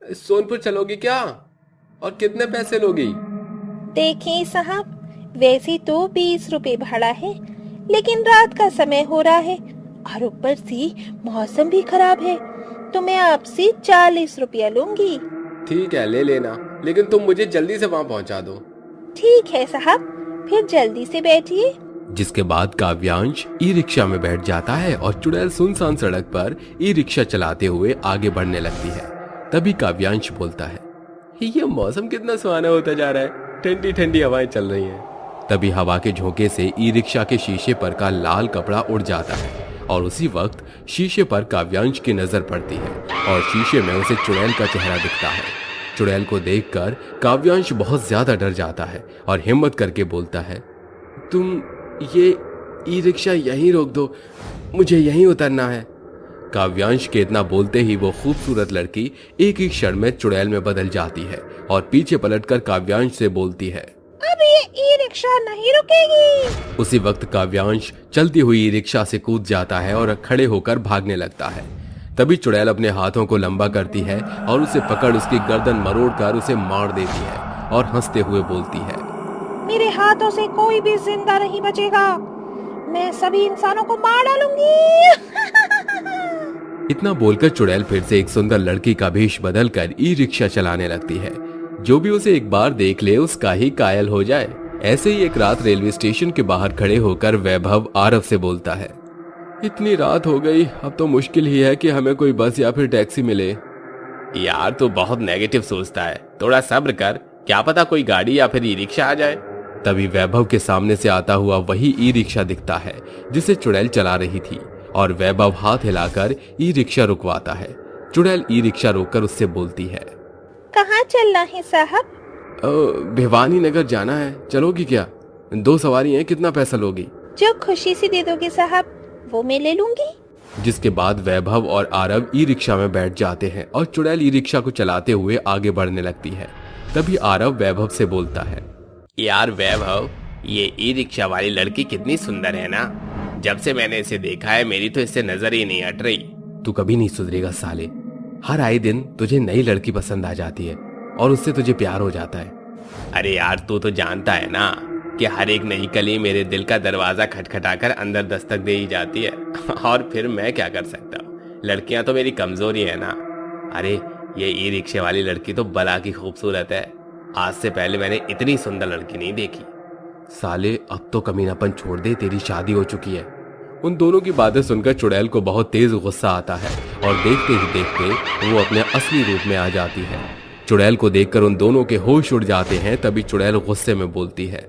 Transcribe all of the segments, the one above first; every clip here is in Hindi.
सोनपुर चलोगी क्या? और कितने पैसे लोगी? देखिए साहब, वैसे तो 20 रुपए भाड़ा है, लेकिन रात का समय हो रहा है और ऊपर से मौसम भी खराब है, तो मैं आपसे 40 रुपया लूंगी। ठीक है, ले लेना, लेकिन तुम मुझे जल्दी से वहां पहुंचा दो। ठीक है साहब, फिर जल्दी से बैठिए। जिसके बाद काव्यांश ई रिक्शा में बैठ जाता है और चुड़ैल सुनसान सड़क पर ई रिक्शा चलाते हुए आगे बढ़ने लगती है। तभी काव्यांश बोलता है, ये मौसम कितना सुहाना होता जा रहा है, ठंडी ठंडी हवाएं चल रही हैं। तभी हवा के झोंके से ई रिक्शा के शीशे पर का लाल कपड़ा उड़ जाता है और उसी वक्त शीशे पर काव्यांश की नजर पड़ती है और शीशे में उसे चुड़ैल का चेहरा दिखता है। चुड़ैल को देखकर काव्यांश बहुत ज्यादा डर जाता है और हिम्मत करके बोलता है, तुम ये ई रिक्शा यहीं रोक दो, मुझे यहीं उतरना है। काव्यांश के इतना बोलते ही वो खूबसूरत लड़की एक ही क्षण में चुड़ैल में बदल जाती है और पीछे पलटकर काव्यांश से बोलती है, अब ये ई रिक्शा नहीं रुकेगी। उसी वक्त काव्यांश चलती हुई ई रिक्शा से कूद जाता है और खड़े होकर भागने लगता है। तभी चुड़ैल अपने हाथों को लंबा करती है और उसे पकड़ उसकी गर्दन मरोड़कर उसे मार देती है और हंसते हुए बोलती है, मेरे हाथों से कोई भी जिंदा नहीं बचेगा, मैं सभी इंसानों को मार डालूंगी। इतना बोलकर चुड़ैल फिर से एक सुंदर लड़की का भेष बदलकर ई रिक्शा चलाने लगती है। जो भी उसे एक बार देख ले उसका ही कायल हो जाए। ऐसे ही एक रात रेलवे स्टेशन के बाहर खड़े होकर वैभव आरव से बोलता है, इतनी रात हो गई, अब तो मुश्किल ही है कि हमें कोई बस या फिर टैक्सी मिले। यार तू बहुत नेगेटिव सोचता है, थोड़ा सब्र कर, क्या पता कोई गाड़ी या फिर ई रिक्शा आ जाए। तभी वैभव के सामने से आता हुआ वही ई रिक्शा दिखता है जिसे चुड़ैल चला रही थी और वैभव हाथ हिलाकर ई रिक्शा रुकवाता है। चुड़ैल ई रिक्शा रोककर उससे बोलती है, कहाँ चलना है साहब? भिवानी नगर जाना है, चलोगी क्या? 2 सवारी हैं, कितना पैसा लोगी? जो खुशी से दे दोगे साहब, वो मैं ले लूंगी। जिसके बाद वैभव और आरव ई रिक्शा में बैठ जाते हैं और चुड़ैल ई रिक्शा को चलाते हुए आगे बढ़ने लगती है। तभी आरव वैभव से बोलता है, यार वैभव, ये ई रिक्शा वाली लड़की कितनी सुंदर है ना, जब से मैंने इसे देखा है मेरी तो इससे नजर ही नहीं हट रही। तू कभी नहीं सुधरेगा साले, हर आए दिन तुझे नई लड़की पसंद आ जाती है और उससे तुझे प्यार हो जाता है। अरे यार तू तो जानता है ना कि हर एक नई कली मेरे दिल का दरवाजा खटखटाकर अंदर दस्तक दे ही जाती है और फिर मैं क्या कर सकता हूँ, लड़कियां तो मेरी कमजोरी है ना। अरे ये ई रिक्शे वाली लड़की तो बला की खूबसूरत है, आज से पहले मैंने इतनी सुंदर लड़की नहीं देखी। साले अब तो कमीनापन छोड़ दे, तेरी शादी हो चुकी है। उन दोनों की बातें सुनकर चुड़ैल को बहुत तेज गुस्सा आता है और देखते ही देखते वो अपने असली रूप में आ जाती है। चुड़ैल को देखकर उन दोनों के होश उड़ जाते हैं। तभी चुड़ैल गुस्से में बोलती है,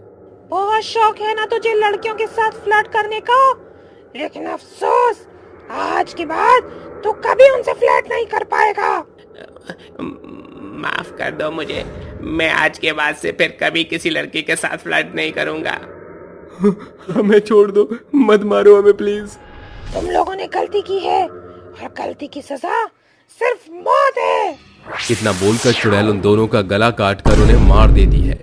बहुत शौक है ना तुझे लड़कियों के साथ फ्लर्ट करने का, लेकिन अफसोस आज के बाद तू कभी उनसे फ्लर्ट नहीं कर पाएगा। माफ कर दो मुझे, मैं आज के बाद से फिर कभी किसी लड़की के साथ फ्लर्ट नहीं करूंगा। हमें छोड़ दो, मत मारो हमें प्लीज। तुम लोगों ने गलती की है और गलती की सजा सिर्फ मौत है। इतना बोलकर चुड़ैल उन दोनों का गला काटकर उन्हें मार देती है।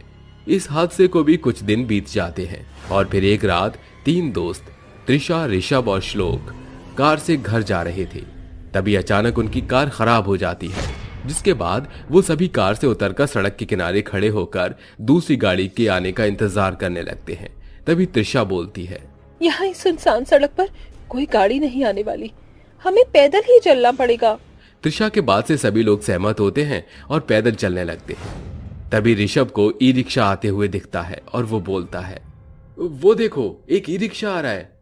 इस हादसे को भी कुछ दिन बीत जाते हैं और फिर एक रात 3 दोस्त त्रिशा, ऋषभ और श्लोक कार से घर जा रहे थे। तभी अचानक उनकी कार खराब हो जाती है, जिसके बाद वो सभी कार से उतरकर सड़क के किनारे खड़े होकर दूसरी गाड़ी के आने का इंतजार करने लगते हैं। तभी त्रिशा बोलती है, यहाँ इस सुनसान सड़क पर कोई गाड़ी नहीं आने वाली, हमें पैदल ही चलना पड़ेगा। त्रिशा के बाद से सभी लोग सहमत होते हैं और पैदल चलने लगते हैं। तभी ऋषभ को ई रिक्शा आते हुए दिखता है और वो बोलता है, वो देखो एक ई रिक्शा आ रहा है।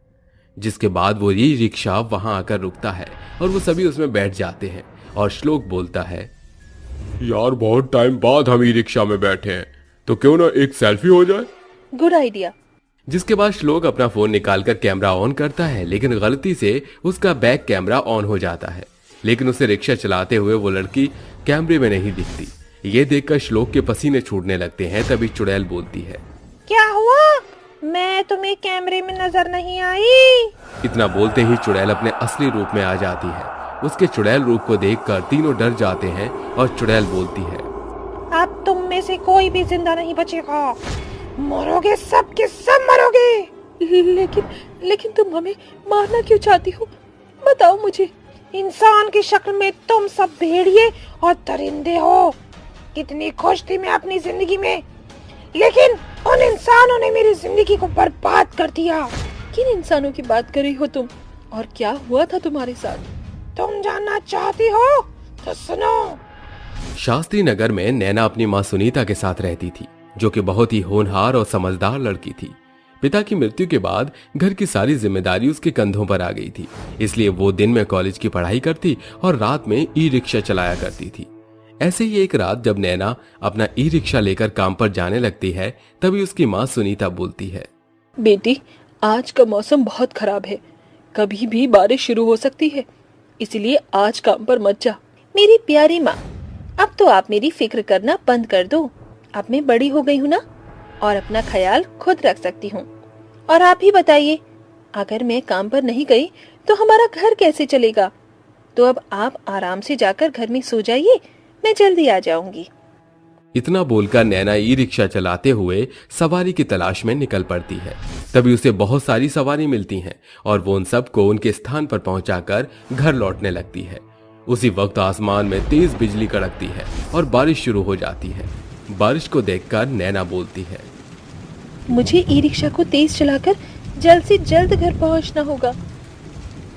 जिसके बाद वो ई रिक्शा वहां आकर रुकता है और वो सभी उसमें बैठ जाते हैं और श्लोक बोलता है, यार बहुत टाइम बाद हम ई रिक्शा में बैठे हैं, तो क्यों ना एक सेल्फी हो जाए। Good idea. जिसके बाद श्लोक अपना फोन निकालकर कैमरा ऑन करता है, लेकिन गलती से उसका बैक कैमरा ऑन हो जाता है, लेकिन उसे रिक्शा चलाते हुए वो लड़की कैमरे में नहीं दिखती। ये देखकर श्लोक के पसीने छूटने लगते हैं। तभी चुड़ैल बोलती है, क्या हुआ, मैं तुम्हें कैमरे में नजर नहीं आई। इतना बोलते ही चुड़ैल अपने असली रूप में आ जाती है। उसके चुड़ैल रूप को देखकर तीनों डर जाते हैं और चुड़ैल बोलती है, अब तुम में से कोई भी जिंदा नहीं बचेगा, मरोगे, सब के सब मरोगे। लेकिन तुम हमें मारना क्यों चाहती हो, बताओ मुझे, इंसान की शक्ल में तुम सब भेड़िए और दरिंदे हो। कितनी खुश थी मैं अपनी जिंदगी में, लेकिन उन इंसानों ने मेरी जिंदगी को बर्बाद कर दिया। किन इंसानों की बात कर रही हो तुम, और क्या हुआ था तुम्हारे साथ? तुम जानना चाहती हो तो सुनो। शास्त्री नगर में नैना अपनी माँ सुनीता के साथ रहती थी, जो कि बहुत ही होनहार और समझदार लड़की थी। पिता की मृत्यु के बाद घर की सारी जिम्मेदारी उसके कंधों पर आ गई थी, इसलिए वो दिन में कॉलेज की पढ़ाई करती और रात में ई रिक्शा चलाया करती थी। ऐसे ही एक रात जब नैना अपना ई रिक्शा लेकर काम पर जाने लगती है, तभी उसकी माँ सुनीता बोलती है, बेटी, आज का मौसम बहुत खराब है, कभी भी बारिश शुरू हो सकती है, इसलिए आज काम पर मत जा। मेरी प्यारी माँ, अब तो आप मेरी फिक्र करना बंद कर दो। अब मैं बड़ी हो गई हूँ ना, और अपना ख्याल खुद रख सकती हूँ। और आप ही बताइए, अगर मैं काम पर नहीं गई तो हमारा घर कैसे चलेगा? तो अब आप आराम से जाकर घर में सो जाइए, मैं जल्दी आ जाऊंगी। इतना बोलकर नैना ई रिक्शा चलाते हुए सवारी की तलाश में निकल पड़ती है। तभी उसे बहुत सारी सवारी मिलती हैं और वो उन सबको उनके स्थान पर पहुंचाकर घर लौटने लगती है। उसी वक्त आसमान में तेज बिजली कड़कती है और बारिश शुरू हो जाती है। बारिश को देखकर नैना बोलती है, मुझे ई रिक्शा को तेज चलाकर जल्द से जल्द घर पहुंचना होगा।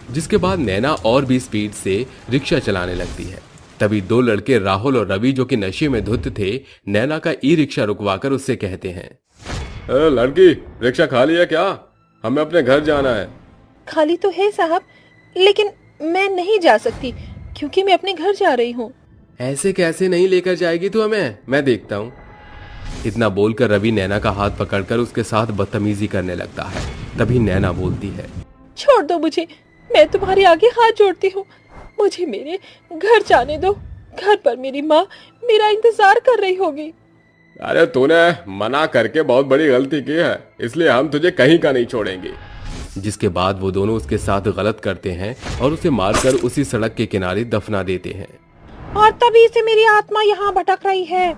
जिसके बाद नैना और भी स्पीड से रिक्शा चलाने लगती है। तभी दो लड़के राहुल और रवि, जो कि नशे में धुत थे, नैना का ई रिक्शा रुकवाकर उससे कहते हैं, लड़की, रिक्शा खाली है क्या? हमें अपने घर जाना है। खाली तो है साहब, लेकिन मैं नहीं जा सकती क्योंकि मैं अपने घर जा रही हूँ। ऐसे कैसे नहीं लेकर जाएगी तू हमें, मैं देखता हूँ। इतना बोलकर रवि नैना का हाथ पकड़कर उसके साथ बदतमीजी करने लगता है। तभी नैना बोलती है, छोड़ दो मुझे, मैं तुम्हारे आगे हाथ जोड़ती हूँ, मुझे मेरे घर जाने दो। घर पर मेरी माँ मेरा इंतजार कर रही होगी। अरे तूने मना करके बहुत बड़ी गलती की है, इसलिए हम तुझे कहीं का नहीं छोड़ेंगे। जिसके बाद वो दोनों उसके साथ गलत करते हैं और उसे मारकर उसी सड़क के किनारे दफना देते हैं। और तभी से मेरी आत्मा यहाँ भटक रही है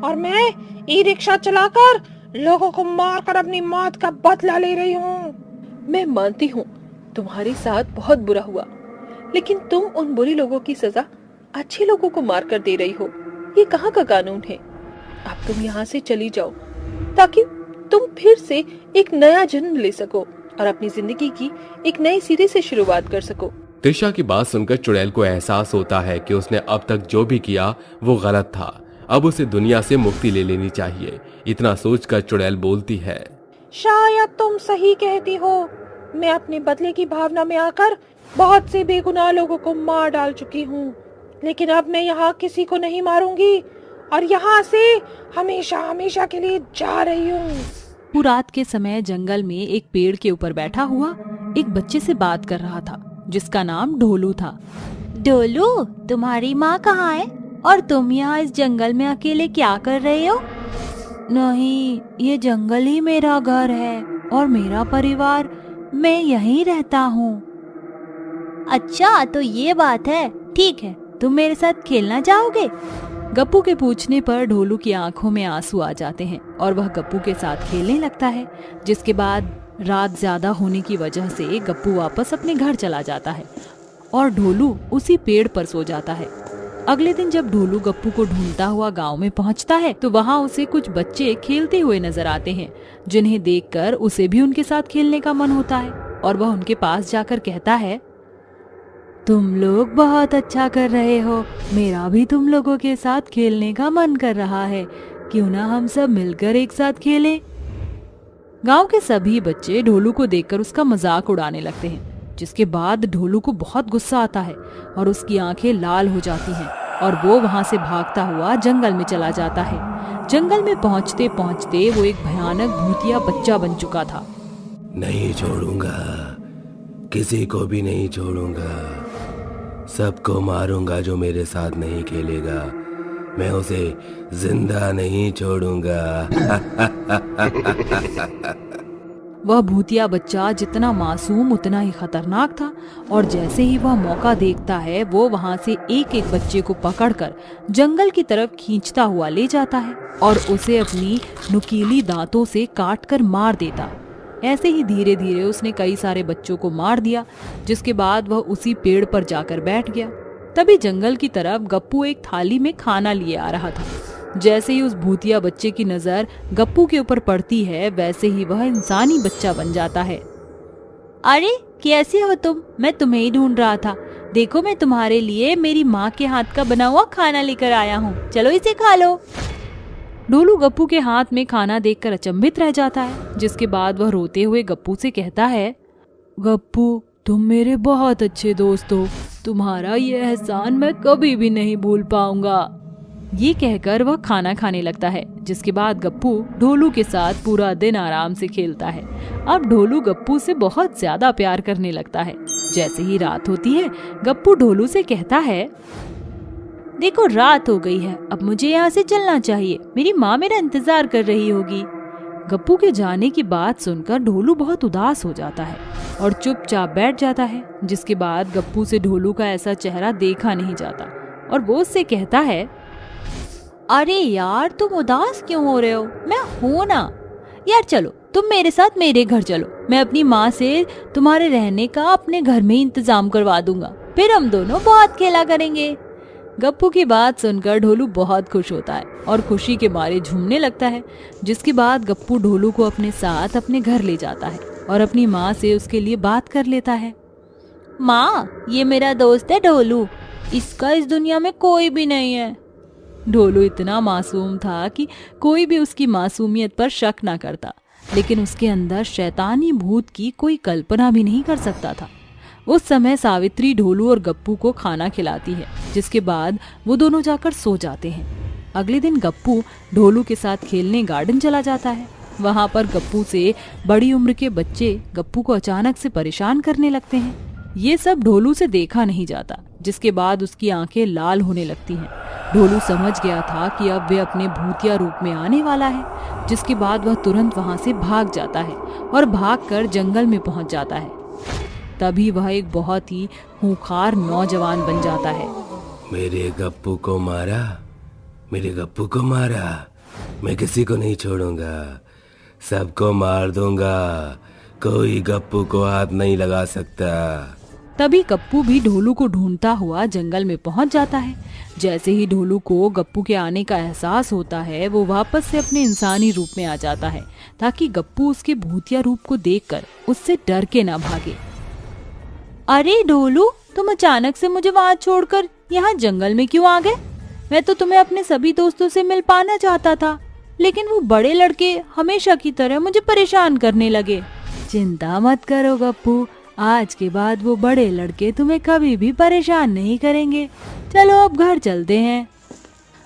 और मैं ई रिक्शा चलाकर लोगों को मारकर अपनी मौत का बदला ले रही हूँ। मैं मानती हूँ तुम्हारे साथ बहुत बुरा हुआ, लेकिन तुम उन बुरे लोगों की सजा अच्छे लोगों को मारकर दे रही हो। ये कहाँ का कानून है? अब तुम यहाँ से चली जाओ ताकि तुम फिर से एक नया जन्म ले सको और अपनी जिंदगी की एक नए सिरे से शुरुआत कर सको। त्रिशा की बात सुनकर चुड़ैल को एहसास होता है कि उसने अब तक जो भी किया वो गलत था। अब उसे दुनिया से मुक्ति ले लेनी चाहिए। इतना सोचकर चुड़ैल बोलती है, शायद तुम सही कहती हो। मैं अपने बदले की भावना में आकर बहुत से बेगुनाह लोगों को मार डाल चुकी हूँ, लेकिन अब मैं यहाँ किसी को नहीं मारूंगी और यहाँ से हमेशा हमेशा के लिए जा रही हूँ। रात के समय जंगल में एक पेड़ के ऊपर बैठा हुआ एक बच्चे से बात कर रहा था, जिसका नाम ढोलू था। ढोलू, तुम्हारी माँ कहाँ है और तुम यहाँ इस जंगल में अकेले क्या कर रहे हो? नहीं, ये जंगल ही मेरा घर है और मेरा परिवार, मैं यहीं रहता हूँ। अच्छा, तो ये बात है, ठीक है, तुम मेरे साथ खेलना चाहोगे? गप्पू के पूछने पर ढोलू की आंखों में आंसू आ जाते हैं और वह गप्पू के साथ खेलने लगता है। जिसके बाद रात ज्यादा होने की वजह से गप्पू वापस अपने घर चला जाता है और ढोलू उसी पेड़ पर सो जाता है। अगले दिन जब ढोलू गप्पू को ढूंढता हुआ गांव में पहुंचता है तो वहां उसे कुछ बच्चे खेलते हुए नजर आते हैं, जिन्हें देखकर उसे भी उनके साथ खेलने का मन होता है और वह उनके पास जाकर कहता है, तुम लोग बहुत अच्छा कर रहे हो, मेरा भी तुम लोगों के साथ खेलने का मन कर रहा है, क्यों ना हम सब मिलकर एक साथ खेलें? गांव के सभी बच्चे ढोलू को देखकर उसका मजाक उड़ाने लगते हैं, जिसके बाद ढोलू को बहुत गुस्सा आता है और उसकी आंखें लाल हो जाती हैं और वो वहां से भागता हुआ जंगल में चला जाता है। जंगल में पहुंचते पहुंचते वो एक भयानक भूतिया बच्चा बन चुका था। नहीं छोड़ूंगा, किसी को भी नहीं छोड़ूंगा, सबको मारूंगा जो मेरे साथ नहीं खेलेगा, मैं उसे जिंदा नहीं छोड़ूंगा। वह भूतिया बच्चा जितना मासूम उतना ही खतरनाक था और जैसे ही वह मौका देखता है वो वहां से एक एक बच्चे को पकड़कर जंगल की तरफ खींचता हुआ ले जाता है और उसे अपनी नुकीली दांतों से काटकर मार देता। ऐसे ही धीरे धीरे उसने कई सारे बच्चों को मार दिया, जिसके बाद वह उसी पेड़ पर जाकर बैठ गया। तभी जंगल की तरफ गप्पू एक थाली में खाना लिए आ रहा था। जैसे ही उस भूतिया बच्चे की नजर गप्पू के ऊपर पड़ती है, वैसे ही वह इंसानी बच्चा बन जाता है। अरे कैसे हो तुम? मैं तुम्हें ही ढूंढ रहा था। देखो, मैं तुम्हारे लिए मेरी माँ के हाथ का बना हुआ खाना लेकर आया हूँ, चलो इसे खा लो। ढोलू गप्पू के हाथ में खाना देखकर अचंभित रह जाता है, जिसके बाद वह रोते हुए गप्पू से कहता है, गप्पू तुम मेरे बहुत अच्छे दोस्त हो, तुम्हारा ये एहसान मैं कभी भी नहीं भूल पाऊंगा। ये कहकर वह खाना खाने लगता है, जिसके बाद गप्पू ढोलू के साथ पूरा दिन आराम से खेलता है। अब ढोलू गप्पू से बहुत ज्यादा प्यार करने लगता है। जैसे ही रात होती है, गप्पू ढोलू से कहता है, देखो रात हो गई है, अब मुझे यहाँ से चलना चाहिए, मेरी माँ मेरा इंतजार कर रही होगी। गप्पू के जाने की बात सुनकर ढोलू बहुत उदास हो जाता है और चुपचाप बैठ जाता है, जिसके बाद गप्पू से ढोलू का ऐसा चेहरा देखा नहीं जाता और वो उससे कहता है, अरे यार तुम उदास क्यों हो रहे हो? मैं हूं ना यार, चलो तुम मेरे साथ मेरे घर चलो, मैं अपनी माँ से तुम्हारे रहने का अपने घर में इंतजाम करवा दूंगा, फिर हम दोनों बहुत खेला करेंगे। गप्पू की बात सुनकर ढोलू बहुत खुश होता है और खुशी के मारे झूमने लगता है, जिसके बाद गप्पू ढोलू को अपने साथ अपने घर ले जाता है और अपनी माँ से उसके लिए बात कर लेता है। माँ, ये मेरा दोस्त है ढोलू, इसका इस दुनिया में कोई भी नहीं है। ढोलू इतना मासूम था कि कोई भी उसकी मासूमियत पर शक ना करता, लेकिन उसके अंदर शैतानी भूत की कोई कल्पना भी नहीं कर सकता था। उस समय सावित्री ढोलू और गप्पू को खाना खिलाती है, जिसके बाद वो दोनों जाकर सो जाते हैं। अगले दिन गप्पू ढोलू के साथ खेलने गार्डन चला जाता है। वहां पर गप्पू से बड़ी उम्र के बच्चे गप्पू को अचानक से परेशान करने लगते हैं। ये सब ढोलू से देखा नहीं जाता, जिसके बाद उसकी आंखें लाल होने लगती हैं। ढोलू समझ गया था कि अब वे अपने भूतिया रूप में आने वाला है, जिसके बाद वह तुरंत वहां से भाग जाता है और भागकर जंगल में पहुंच जाता है। तभी वह एक बहुत ही खूंखार नौजवान बन जाता है। मेरे गप्पू को मारा, मेरे गप्पू को मारा, मैं किसी को नहीं छोड़ूंगा, सबको मार दूंगा, कोई गप्पू को हाथ नहीं लगा सकता। तभी गप्पू भी ढोलू को ढूंढता हुआ जंगल में पहुंच जाता है। जैसे ही ढोलू को गप्पू के आने का एहसास होता है, वो वापस से अपने इंसानी रूप में आ जाता है, ताकि गप्पू उसके भूतिया रूप को देखकर उससे डर के ना भागे। अरे ढोलू, तुम अचानक से मुझे वहाँ छोड़कर यहाँ जंगल में क्यों आ गए? मैं तो तुम्हें अपने सभी दोस्तों से मिल पाना चाहता था, लेकिन वो बड़े लड़के हमेशा की तरह मुझे परेशान करने लगे। चिंता मत करो गप्पू, आज के बाद वो बड़े लड़के तुम्हें कभी भी परेशान नहीं करेंगे। चलो अब घर चलते हैं।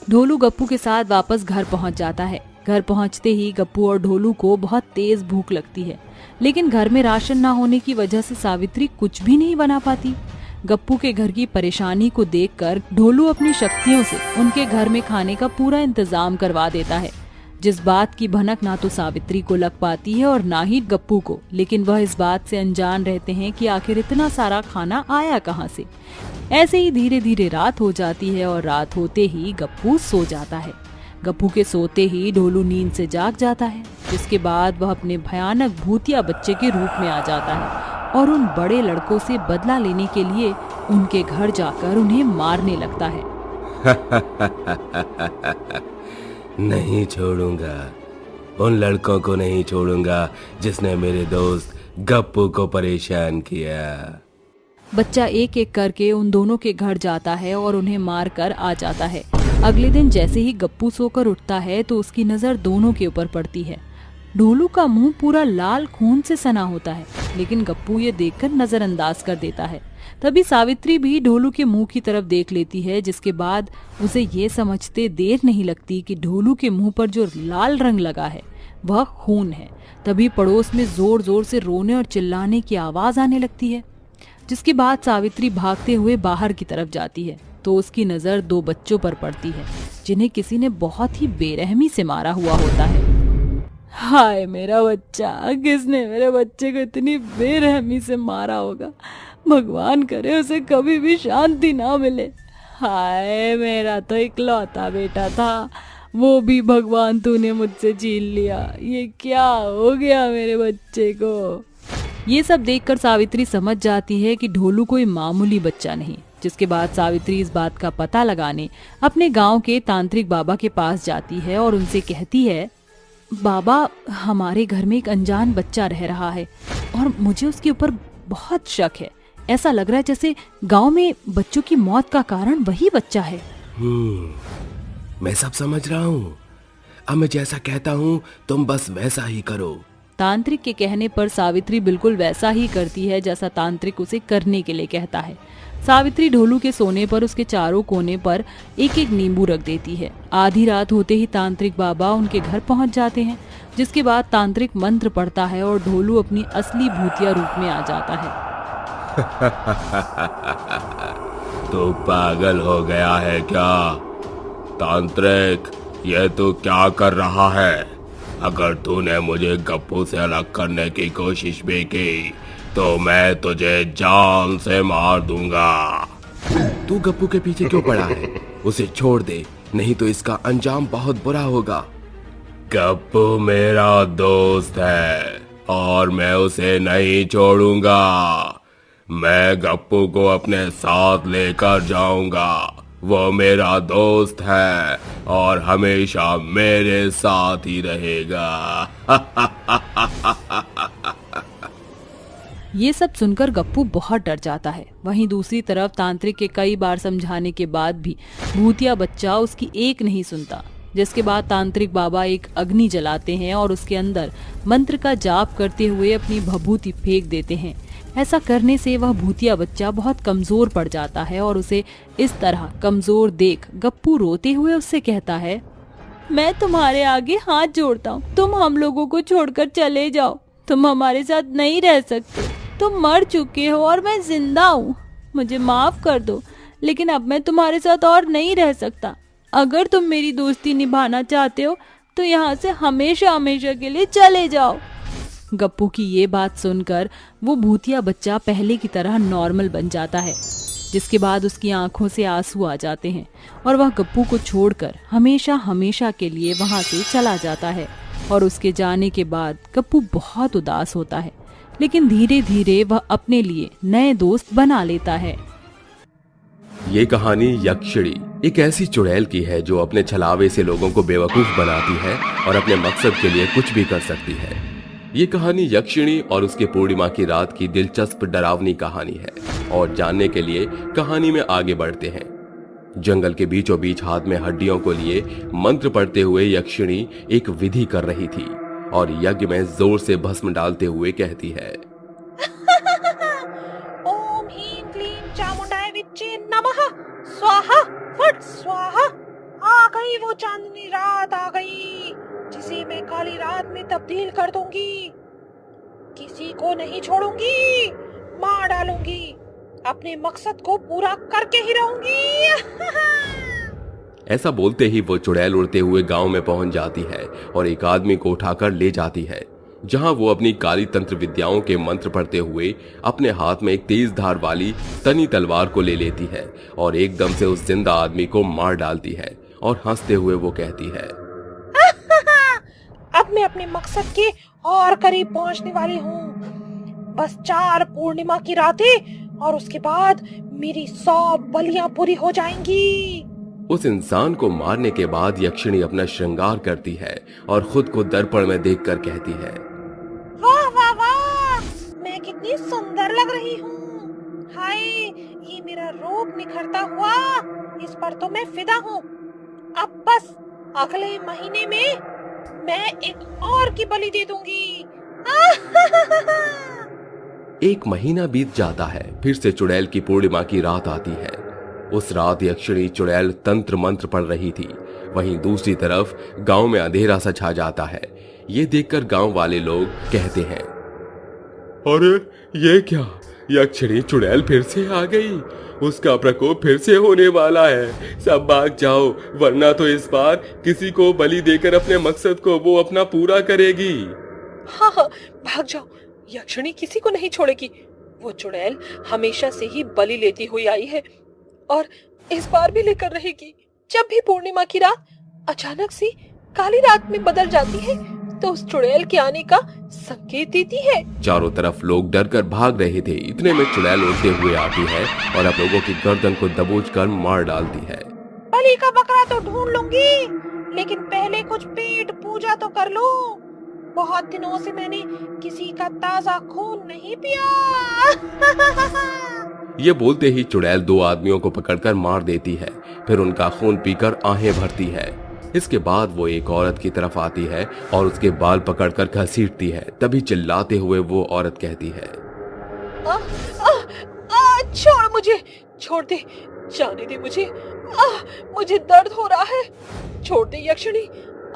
ढोलू गप्पू के साथ वापस घर पहुंच जाता है। घर पहुंचते ही गप्पू और ढोलू को बहुत तेज भूख लगती है, लेकिन घर में राशन ना होने की वजह से सावित्री कुछ भी नहीं बना पाती। गप्पू के घर की परेशानी को देखकर ढोलू अपनी शक्तियों से उनके घर में खाने का पूरा इंतजाम करवा देता है, जिस बात की भनक ना तो सावित्री को लग पाती है और ना ही गप्पू को, लेकिन वह इस बात से अनजान रहते हैं कि आखिर इतना सारा खाना आया कहाँ से। ऐसे ही धीरे धीरे रात हो जाती है और रात होते ही गप्पू सो जाता है। गप्पू के सोते ही ढोलू नींद से जाग जाता है, जिसके बाद वह अपने भयानक भूतिया बच्चे के रूप में आ जाता है और उन बड़े लड़कों से बदला लेने के लिए उनके घर जाकर उन्हें मारने लगता है। नहीं छोड़ूंगा, उन लड़कों को नहीं छोड़ूंगा जिसने मेरे दोस्त गप्पू को परेशान किया। बच्चा एक एक करके उन दोनों के घर जाता है और उन्हें मार कर आ जाता है। अगले दिन जैसे ही गप्पू सोकर उठता है तो उसकी नजर दोनों के ऊपर पड़ती है। ढोलू का मुंह पूरा लाल खून से सना होता है, लेकिन गप्पू ये देखकर नजरअंदाज कर देता है। तभी सावित्री भी ढोलू के मुंह की तरफ देख लेती है, जिसके बाद उसे ये समझते देर नहीं लगती कि ढोलू के मुंह पर जो लाल रंग लगा है वह खून है। तभी पड़ोस में जोर जोर से रोने और चिल्लाने की आवाज आने लगती है, जिसके बाद सावित्री भागते हुए बाहर की तरफ जाती है तो उसकी नजर दो बच्चों पर पड़ती है, जिन्हें किसी ने बहुत ही बेरहमी से मारा हुआ होता है। हाय मेरा बच्चा, किसने मेरे बच्चे को इतनी बेरहमी से मारा होगा? भगवान करे उसे कभी भी शांति ना मिले। हाय, मेरा तो इकलौता बेटा था वो भी भगवान तूने मुझसे छीन लिया। ये क्या हो गया मेरे बच्चे को। ये सब देखकर सावित्री समझ जाती है कि ढोलू कोई मामूली बच्चा नहीं। जिसके बाद सावित्री इस बात का पता लगाने अपने गांव के तांत्रिक बाबा के पास जाती है और उनसे कहती है, बाबा हमारे घर में एक अनजान बच्चा रह रहा है और मुझे उसके ऊपर बहुत शक है। ऐसा लग रहा है जैसे गांव में बच्चों की मौत का कारण वही बच्चा है। मैं सब समझ रहा हूँ। अब मैं जैसा कहता हूँ तुम बस वैसा ही करो। तांत्रिक के कहने पर सावित्री बिल्कुल वैसा ही करती है जैसा तांत्रिक उसे करने के लिए कहता है। सावित्री ढोलू के सोने पर उसके चारों कोने पर एक एक नींबू रख देती है। आधी रात होते ही तांत्रिक बाबा उनके घर पहुंच जाते हैं, जिसके बाद तांत्रिक मंत्र पढ़ता है और ढोलू अपनी असली भूतिया रूप में आ जाता है। तो पागल हो गया है क्या तांत्रिक? ये तू क्या कर रहा है? अगर तूने मुझे गप्पू से अलग करने की कोशिश भी की तो मैं तुझे जान से मार दूंगा। तू गप्पू के पीछे क्यों पड़ा है? उसे छोड़ दे, नहीं तो इसका अंजाम बहुत बुरा होगा। गप्पू मेरा दोस्त है और मैं उसे नहीं छोड़ूंगा। मैं गप्पू को अपने साथ लेकर जाऊंगा। वो मेरा दोस्त है और हमेशा मेरे साथ ही रहेगा। ये सब सुनकर गप्पू बहुत डर जाता है। वहीं दूसरी तरफ तांत्रिक के कई बार समझाने के बाद भी भूतिया बच्चा उसकी एक नहीं सुनता, जिसके बाद तांत्रिक बाबा एक अग्नि जलाते हैं और उसके अंदर मंत्र का जाप करते हुए अपनी भभूति फेंक देते हैं। ऐसा करने से वह भूतिया बच्चा बहुत कमजोर पड़ जाता है और उसे इस तरह कमजोर देख गप्पू रोते हुए उससे कहता है, मैं तुम्हारे आगे हाथ जोड़ता हूँ, तुम हम लोगों को छोड़कर चले जाओ। तुम हमारे साथ नहीं रह सकते। तुम मर चुके हो और मैं जिंदा हूँ। मुझे माफ कर दो, लेकिन अब मैं तुम्हारे साथ और नहीं रह सकता। अगर तुम मेरी दोस्ती निभाना चाहते हो तो यहाँ से हमेशा हमेशा के लिए चले जाओ। गप्पू की ये बात सुनकर वो भूतिया बच्चा पहले की तरह नॉर्मल बन जाता है, जिसके बाद उसकी आंखों से आंसू आ जाते हैं और वह गप्पू को छोड़कर हमेशा हमेशा के लिए वहां से चला जाता है। और उसके जाने के बाद गप्पू बहुत उदास होता है, लेकिन धीरे धीरे वह अपने लिए नए दोस्त बना लेता है। ये कहानी यक्षिणी, एक ऐसी चुड़ैल की है जो अपने छलावे से लोगों को बेवकूफ बनाती है और अपने मकसद के लिए कुछ भी कर सकती है। ये कहानी यक्षिणी और उसके पूर्णिमा की रात की दिलचस्प डरावनी कहानी है। और जानने के लिए कहानी में आगे बढ़ते हैं। जंगल के बीचों बीच हाथ में हड्डियों को लिए मंत्र पढ़ते हुए यक्षिणी एक विधि कर रही थी और यज्ञ में जोर से भस्म डालते हुए कहती है, ओम ह्रीं क्लीं चामुंडाय विच्चे नमः स्वाहा फट स्वाहा। आ गई वो चांदनी रात, आ गई जिसे मैं काली रात में तब्दील कर दूंगी। किसी को नहीं छोड़ूंगी, मार डालूंगी, अपने मकसद को पूरा करके ही रहूंगी। ऐसा बोलते ही वो चुड़ैल उड़ते हुए गांव में पहुंच जाती है और एक आदमी को उठाकर ले जाती है, जहां वो अपनी काली तंत्र विद्याओं के मंत्र पढ़ते हुए अपने हाथ में एक तेज धार वाली तनी तलवार को ले लेती है और एकदम से उस जिंदा आदमी को मार डालती है और हंसते हुए वो कहती है, अब मैं अपने मकसद के और करीब पहुंचने वाली हूँ। बस 4 पूर्णिमा की रातें और उसके बाद मेरी 100 बलियां पूरी हो जाएंगी। उस इंसान को मारने के बाद यक्षिणी अपना श्रृंगार करती है और खुद को दर्पण में देखकर कहती है, वाह वाह वाह, मैं कितनी सुंदर लग रही हूँ। हाय, ये मेरा रूप निखरता हुआ, इस पर तो मैं फिदा हूँ। अब बस अगले महीने में मैं एक और की बलि दे दूंगी। एक महीना बीत जाता है। फिर से चुड़ैल की पूर्णिमा की रात आती है। उस रात यक्षिणी चुड़ैल तंत्र मंत्र पढ़ रही थी। वहीं दूसरी तरफ गांव में अंधेरा सा छा जाता है। ये देखकर गांव वाले लोग कहते हैं, अरे ये क्या, यक्षिणी चुड़ैल फिर से आ गई। उसका प्रकोप फिर से होने वाला है। सब भाग जाओ, वरना तो इस बार किसी को बलि देकर अपने मकसद को वो अपना पूरा करेगी। हाँ हाँ, भाग जाओ, यक्षिणी किसी को नहीं छोड़ेगी। वो चुड़ैल हमेशा से ही बलि लेती हुई आई है और इस बार भी लेकर रहेगी। जब भी पूर्णिमा की रात अचानक से काली रात में बदल जाती है तो उस चुड़ैल के आने का संकेत देती है। चारों तरफ लोग डर कर भाग रहे थे। इतने में चुड़ैल उड़ते हुए आती है और अब लोगों की गर्दन को दबोच कर मार डालती है। बलि का बकरा तो ढूंढ लूंगी, लेकिन पहले कुछ पेट पूजा तो कर लूं। बहुत दिनों से मैंने किसी का ताजा खून नहीं पिया। ये बोलते ही चुड़ैल दो आदमियों को पकड़कर मार देती है, फिर उनका खून पीकर आहें भरती है। इसके बाद वो एक औरत की तरफ आती है और उसके बाल पकड़कर घसीटती है। तभी चिल्लाते हुए वो औरत कहती है, छोड़ मुझे, छोड़ दे, जाने दे मुझे, मुझे दर्द हो रहा है, छोड़ दे यक्षिणी,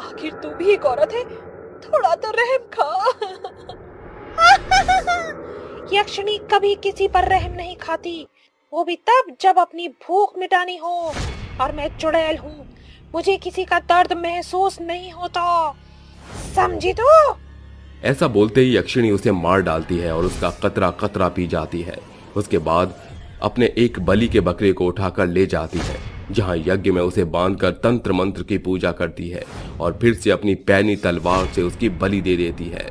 आखिर तू भी एक औरत है, थोड़ा तो रहम खा। यक्षिणी कभी किसी पर रहम नहीं खाती, वो भी तब जब अपनी भूख मिटानी हो। और मैं चुड़ैल हूँ, मुझे किसी का दर्द महसूस नहीं होता, समझी तू? ऐसा बोलते ही यक्षिणी उसे मार डालती है और उसका कतरा कतरा पी जाती है। उसके बाद अपने एक बलि के बकरे को उठाकर ले जाती है, जहां यज्ञ में उसे बांधकर तंत्र मंत्र की पूजा करती है और फिर से अपनी पैनी तलवार से उसकी बलि दे देती है।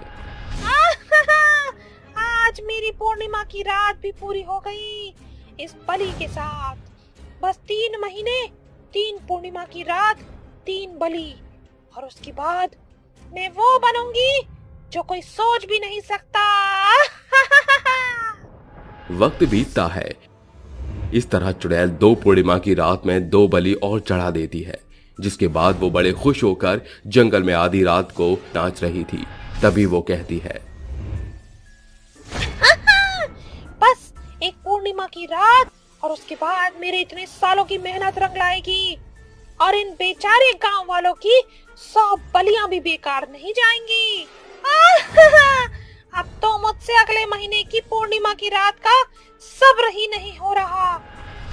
आज मेरी पूर्णिमा की रात भी पूरी हो गई इस बलि के साथ। बस 3 महीने, 3 पूर्णिमा की रात, 3 बलि, और उसके बाद मैं वो बनूंगी जो कोई सोच भी नहीं सकता। वक्त बीतता है। इस तरह चुड़ैल 2 पूर्णिमा की रात में 2 बलि और चढ़ा देती है, जिसके बाद वो बड़े खुश होकर जंगल में आधी रात को नाच रही थी। तभी वो कहती है, बस एक पूर्णिमा की रात और उसके बाद मेरे इतने सालों की मेहनत रंग लाएगी और इन बेचारे गांव वालों की 100 बलियां भी बेकार नहीं जाएंगी। अब तो मुझसे अगले महीने की पूर्णिमा की रात का सब्र ही नहीं हो रहा।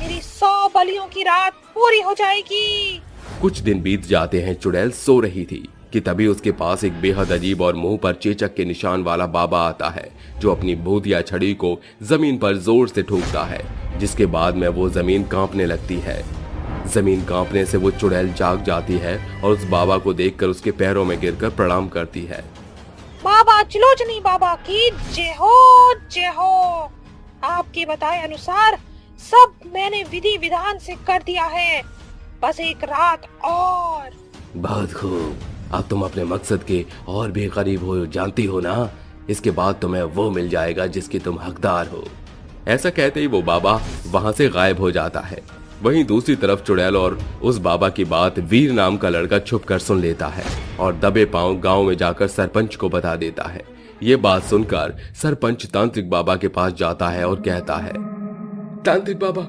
मेरी 100 बलियों की रात पूरी हो जाएगी। कुछ दिन बीत जाते हैं। चुड़ैल सो रही थी कि तभी उसके पास एक बेहद अजीब और मुंह पर चेचक के निशान वाला बाबा आता है, जो अपनी भूतिया छड़ी को जमीन पर जोर से ठोकता है, जिसके बाद में वो जमीन कांपने लगती है। जमीन कांपने से वो चुड़ैल जाग जाती है और उस बाबा को देखकर उसके पैरों में गिरकर प्रणाम करती है। बाबा त्रिलोचनी बाबा की जय हो, जय हो। आपके बताए अनुसार सब मैंने विधि विधान से कर दिया है, बस एक रात और। बहुत खूब, अब तुम अपने मकसद के और भी करीब हो, जानती हो ना? इसके बाद तुम्हें वो मिल जाएगा जिसकी तुम हकदार हो। ऐसा कहते ही वो बाबा वहां से गायब हो जाता है। वहीं दूसरी तरफ चुड़ैल और उस बाबा की बात वीर नाम का लड़का छुपकर सुन लेता है और दबे पांव गांव में जाकर सरपंच को बता देता है। ये बात सुनकर सरपंच तांत्रिक बाबा के पास जाता है और कहता है, तांत्रिक बाबा,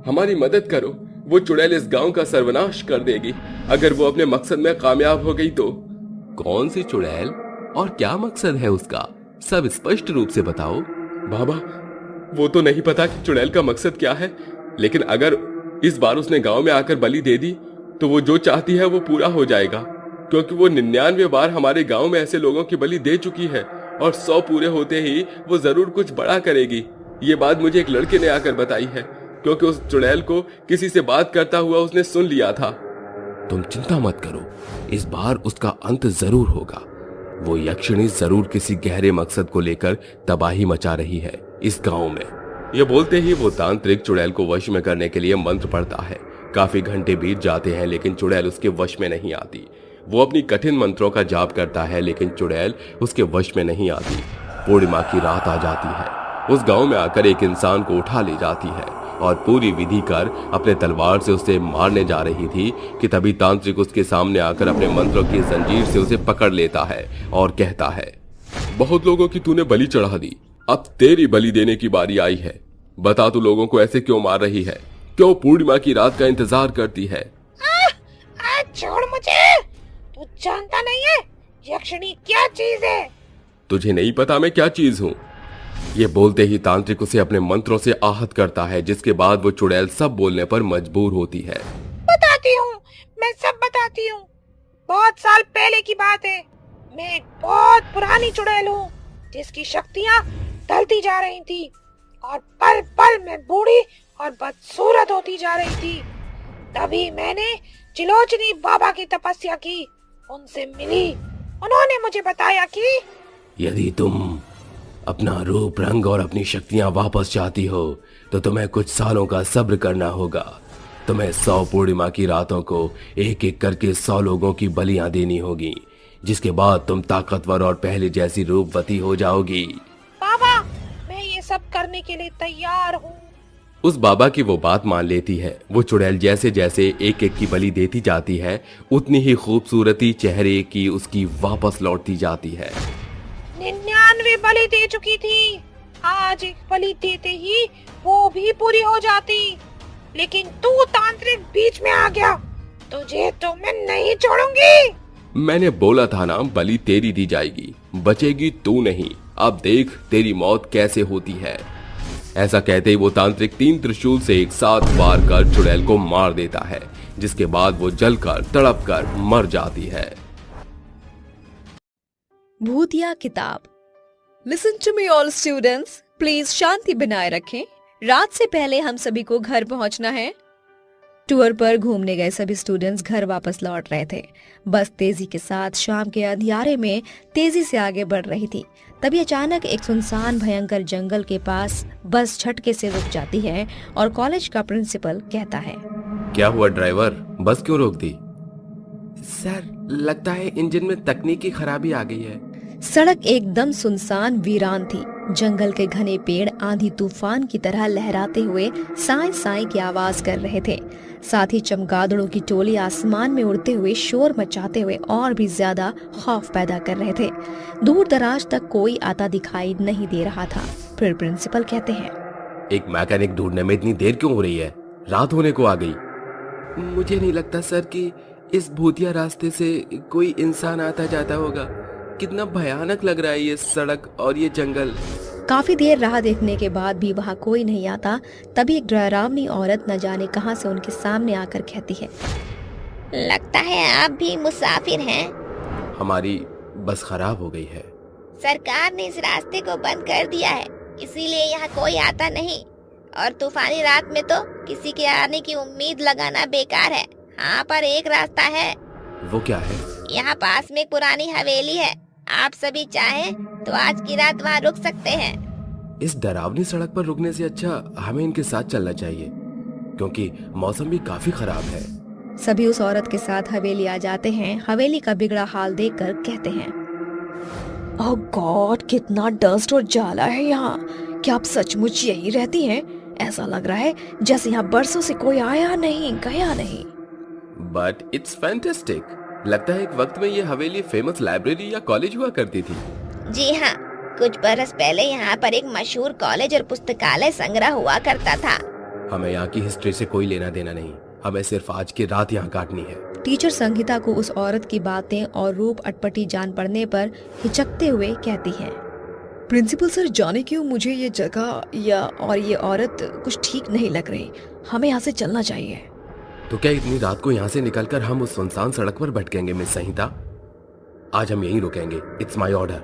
हमारी मदद करो, वो चुड़ैल इस गांव का सर्वनाश कर देगी अगर वो अपने मकसद में कामयाब हो गई तो। कौन सी चुड़ैल और क्या मकसद है उसका, सब स्पष्ट रूप से बताओ। बाबा, वो तो नहीं पता कि चुड़ैल का मकसद क्या है, लेकिन अगर इस बार उसने गांव में आकर बलि दे दी तो वो जो चाहती है वो पूरा हो जाएगा, क्योंकि वो 99 बार हमारे गांव में ऐसे लोगों की बलि दे चुकी है और 100 पूरे होते ही वो जरूर कुछ बड़ा करेगी। ये बात मुझे एक लड़के ने आकर बताई है, क्योंकि उस चुड़ैल को किसी से बात करता हुआ उसने सुन लिया था। तुम चिंता मत करो, इस बार उसका अंत जरूर होगा। वो यक्षिणी जरूर किसी गहरे मकसद को लेकर तबाही मचा रही है इस गांव में। ये बोलते ही वो तांत्रिक चुड़ैल को वश में करने के लिए मंत्र पढ़ता है। काफी घंटे बीत जाते हैं लेकिन चुड़ैल उसके वश में नहीं आती। वो अपनी कठिन मंत्रों का जाप करता है लेकिन चुड़ैल उसके वश में नहीं आती। पूर्णिमा की रात आ जाती है। उस गांव में आकर एक इंसान को उठा ले जाती है और पूरी विधि कर अपने तलवार से उसे मारने जा रही थी कि तभी तांत्रिक उसके सामने आकर अपने मंत्रों की जंजीर से उसे पकड़ लेता है और कहता है, बहुत लोगों की तूने बलि चढ़ा दी, अब तेरी बलि देने की बारी आई है। बता, तू लोगों को ऐसे क्यों मार रही है, क्यों पूर्णिमा की रात का इंतजार करती है? छोड़ मुझे, तू जानता नहीं है यक्षिणी क्या चीज है। तुझे नहीं पता मैं क्या चीज हूँ? ये बोलते ही तांत्रिक उसे अपने मंत्रों से आहत करता है, जिसके बाद वो चुड़ैल सब बोलने पर मजबूर होती है। बताती हूँ, मैं सब बताती हूँ। बहुत साल पहले की बात है, मैं एक बहुत पुरानी चुड़ैल हूँ जिसकी शक्तियाँ ढलती जा रही थी और पल पल में बूढ़ी और बदसूरत होती जा रही थी। तभी मैंने त्रिलोचनी बाबा की तपस्या की, उनसे मिली। उन्होंने मुझे बताया कि यदि तुम अपना रूप, रंग और अपनी शक्तियां वापस चाहती हो तो तुम्हें कुछ सालों का सब्र करना होगा। तुम्हें 100 पूर्णिमा की रातों को एक एक करके 100 लोगों की बलियां देनी होगी, जिसके बाद तुम ताकतवर और पहले जैसी रूपवती हो जाओगी। बाबा, मैं ये सब करने के लिए तैयार हूँ। उस बाबा की वो बात मान लेती है। वो चुड़ैल जैसे जैसे एक एक की बलि देती जाती है, उतनी ही खूबसूरती चेहरे की उसकी वापस लौटती जाती है। 99 बलि दे चुकी थी, आज एक बलि देते ही वो भी पूरी हो जाती, लेकिन तू तांत्रिक बीच में आ गया। तुझे तो मैं नहीं छोड़ूंगी। मैंने बोला था ना, बलि तेरी दी जाएगी, बचेगी तू नहीं। अब देख तेरी मौत कैसे होती है। ऐसा कहते ही वो तांत्रिक 3 त्रिशूल से एक साथ वार कर चुड़ैल को मार देता है, जिसके बाद वो जलकर तड़प कर मर जाती है। भूतिया किताब। Listen to me all students, please शांति बनाए रखें। रात से पहले हम सभी को घर पहुंचना है। टूर पर घूमने गए सभी स्टूडेंट्स घर वापस लौट रहे थे। बस तेजी के साथ शाम के अंधियारे में तेजी से आगे बढ़ रही थी। तभी अचानक एक सुनसान भयंकर जंगल के पास बस झटके से रुक जाती है और कॉलेज का प्रिंसिपल कहता है, क्या हुआ ड्राइवर, बस क्यों रोक दी? सर, लगता है इंजन में तकनीकी खराबी आ गई है। सड़क एकदम सुनसान वीरान थी। जंगल के घने पेड़ आंधी तूफान की तरह लहराते हुए साए साए की आवाज कर रहे थे। साथ ही चमगादड़ों की टोली आसमान में उड़ते हुए शोर मचाते हुए और भी ज्यादा खौफ पैदा कर रहे थे। दूर दराज तक कोई आता दिखाई नहीं दे रहा था। फिर प्रिंसिपल कहते हैं, एक मैकेनिक ढूंढने में इतनी देर क्यों हो रही है? रात होने को आ गई। मुझे नहीं लगता सर कि इस भूतिया रास्ते से कोई इंसान आता जाता होगा। कितना भयानक लग रहा है ये सड़क और ये जंगल। काफी देर राह देखने के बाद भी वहाँ कोई नहीं आता। तभी एक डरावनी औरत न जाने कहां से उनके सामने आकर कहती है, लगता है आप भी मुसाफिर हैं। हमारी बस खराब हो गई है। सरकार ने इस रास्ते को बंद कर दिया है, इसीलिए यहाँ कोई आता नहीं। और तूफानी रात में तो किसी के आने की उम्मीद लगाना बेकार है। यहाँ पर एक रास्ता है। वो क्या है? यहाँ पास में एक पुरानी हवेली है। आप सभी चाहें तो आज की रात वहाँ रुक सकते हैं। इस डरावनी सड़क पर रुकने से अच्छा हमें इनके साथ चलना चाहिए, क्योंकि मौसम भी काफी खराब है। सभी उस औरत के साथ हवेली आ जाते हैं। हवेली का बिगड़ा हाल देखकर कहते हैं, ओह गॉड, कितना डस्ट और जाला है यहाँ। क्या आप सचमुच यही रहती हैं? ऐसा लग रहा है जैसे यहाँ बरसों से कोई आया नहीं गया नहीं। But it's fantastic. लगता है एक वक्त में ये हवेली फेमस लाइब्रेरी या कॉलेज हुआ करती थी। जी हाँ, कुछ बरस पहले यहाँ पर एक मशहूर कॉलेज और पुस्तकालय संग्रह हुआ करता था। हमें यहाँ की हिस्ट्री से कोई लेना देना नहीं, हमें सिर्फ आज की रात यहाँ काटनी है। टीचर संगीता को उस औरत की बातें और रूप अटपटी जान पड़ने पर हिचकते हुए कहती है, प्रिंसिपल सर, जाने क्यों मुझे ये जगह या और ये औरत कुछ ठीक नहीं लग रही। हमें यहाँ से चलना चाहिए। तो क्या इतनी रात को यहाँ से निकलकर हम उस सुनसान सड़क पर भटकेंगे मिस संहिता? आज हम यहीं रुकेंगे, इट्स माय ऑर्डर।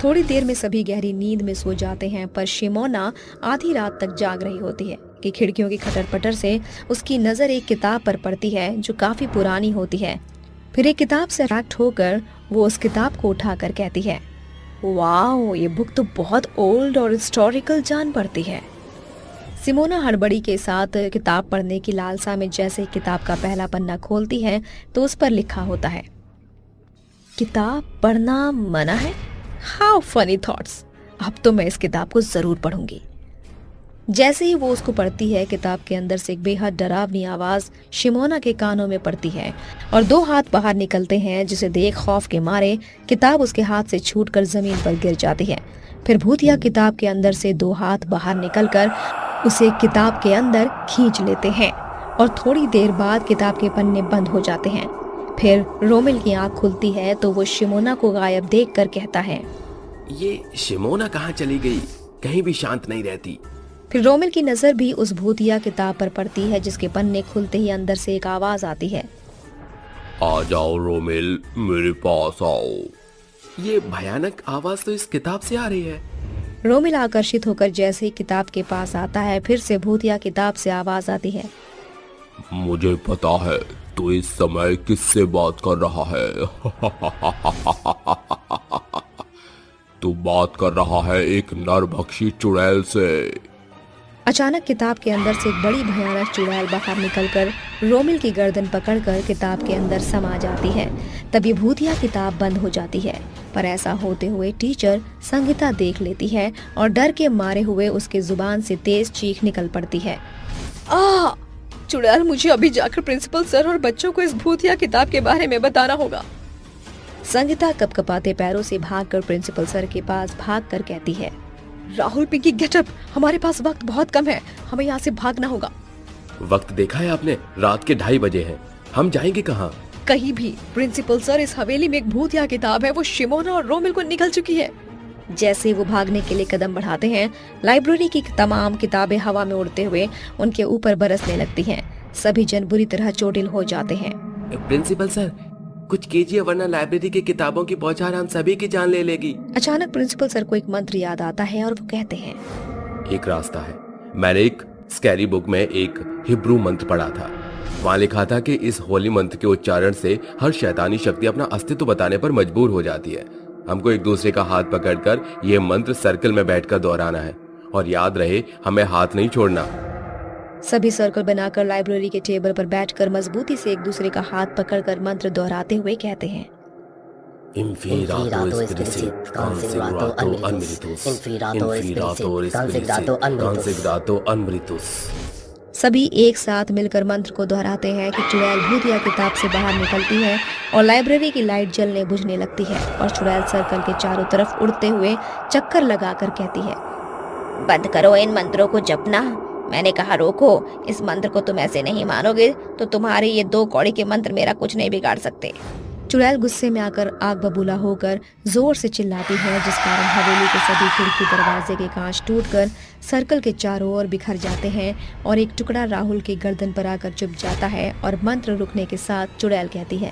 थोड़ी देर में सभी गहरी नींद में सो जाते हैं, पर शिमोना आधी रात तक जाग रही होती है कि खिड़कियों की खटर पटर से उसकी नजर एक किताब पर पड़ती है जो काफी पुरानी होती है। फिर एक किताब से अट्रैक्ट होकर वो उस किताब को उठाकर कहती है, वाओ, ये बुक तो बहुत ओल्ड और हिस्टोरिकल जान पड़ती है। सिमोना हड़बड़ी के साथ किताब पढ़ने की लालसा में जैसे किताब का पहला पन्ना खोलती है तो उस पर लिखा होता है, किताब पढ़ना मना है। How funny thoughts. अब तो मैं इस किताब को जरूर पढ़ूंगी। जैसे ही वो उसको पढ़ती है, किताब के अंदर से एक बेहद डरावनी आवाज शिमोना के कानों में पड़ती है और 2 हाथ बाहर निकलते हैं, जिसे देख खौफ के मारे किताब उसके हाथ से छूटकर जमीन पर गिर जाती है। फिर भूतिया किताब के अंदर से 2 हाथ बाहर निकलकर उसे किताब के अंदर खींच लेते हैं और थोड़ी देर बाद किताब के पन्ने बंद हो जाते हैं। फिर रोमिल की आंख खुलती है तो वो शिमोना को गायब देखकर कहता है, ये शिमोना कहाँ चली गई? कहीं भी शांत नहीं रहती। फिर रोमिल की नजर भी उस भूतिया किताब पर पड़ती है, जिसके पन्ने खुलते ही अंदर से एक आवाज आती है, आ जाओ रोमिल, मेरे पास आओ। ये भयानक आवाज तो इस किताब से आ रही है। रोमिल आकर्षित होकर जैसे ही किताब के पास आता है, फिर से भूतिया किताब से आवाज आती है, मुझे पता है तू इस समय किससे बात कर रहा है? तू बात कर रहा है एक नरभक्षी चुड़ैल से। अचानक किताब के अंदर से एक बड़ी भयानक चुड़ैल बाहर निकलकर रोमिल की गर्दन पकड़कर किताब के अंदर समा जाती है। तभी भूतिया किताब बंद हो जाती है, पर ऐसा होते हुए टीचर संगीता देख लेती है और डर के मारे हुए उसके जुबान से तेज चीख निकल पड़ती है। आ! चुड़ैल, मुझे अभी जाकर प्रिंसिपल सर और बच्चों को इस भूतिया किताब के बारे में बताना होगा। संगीता कपकपाते पैरों से भागकर प्रिंसिपल सर के पास भागकर कहती है, राहुल, पिंकी, गेट अप, हमारे पास वक्त बहुत कम है, हमें यहाँ से भागना होगा। वक्त देखा है आपने? रात के 2:30 बजे हैं। हम जाएंगे कहाँ? कहीं भी। प्रिंसिपल सर, इस हवेली में एक भूतिया किताब है, वो शिमोना और रोमिल को निकल चुकी है। जैसे ही वो भागने के लिए कदम बढ़ाते हैं, लाइब्रेरी की तमाम किताबें हवा में उड़ते हुए उनके ऊपर बरसने लगती हैं। सभी जन बुरी तरह चोटिल हो जाते हैं। प्रिंसिपल सर, कुछ कीजिए वरना लाइब्रेरी की किताबों की बौछार हम सभी की जान ले लेगी। अचानक प्रिंसिपल सर को एक मंत्र याद आता है और वो कहते हैं, एक रास्ता है। मैंने एक स्कैरी बुक में एक हिब्रू मंत्र पढ़ा था। वहाँ लिखा था कि इस होली मंत्र के उच्चारण से हर शैतानी शक्ति अपना अस्तित्व बताने पर मजबूर हो जाती है। हमको एक दूसरे का हाथ पकड़कर ये मंत्र सर्कल में बैठकर दोहराना है, और याद रहे हमें हाथ नहीं छोड़ना। सभी सर्कल बनाकर लाइब्रेरी के टेबल पर बैठकर मजबूती से एक दूसरे का हाथ पकड़कर मंत्र दोहराते हुए कहते हैं, Inferato Espirisit, Consigrato Unmeritus, Inferato Espirisit, Consigrato Unmeritus। सभी एक साथ मिलकर मंत्र को दोहराते हैं कि चुड़ैल भूतिया किताब से बाहर निकलती है और लाइब्रेरी की लाइट जलने बुझने लगती है और चुड़ैल सर्कल के चारों तरफ उड़ते हुए चक्कर लगाकर कहती है, बंद करो इन मंत्रों को जपना। मैंने कहा रोको, इस मंत्र को तुम ऐसे नहीं मानोगे तो तुम्हारे ये 2 कौड़ी के मंत्र मेरा कुछ नहीं बिगाड़ सकते। चुड़ैल गुस्से में आकर आग बबूला होकर जोर से चिल्लाती है, जिस कारण हवेली के सभी खिड़की दरवाजे के कांच टूटकर सर्कल के चारों ओर बिखर जाते हैं और एक टुकड़ा राहुल की गर्दन पर आकर चुप जाता है और मंत्र रुकने के साथ चुड़ैल कहती है,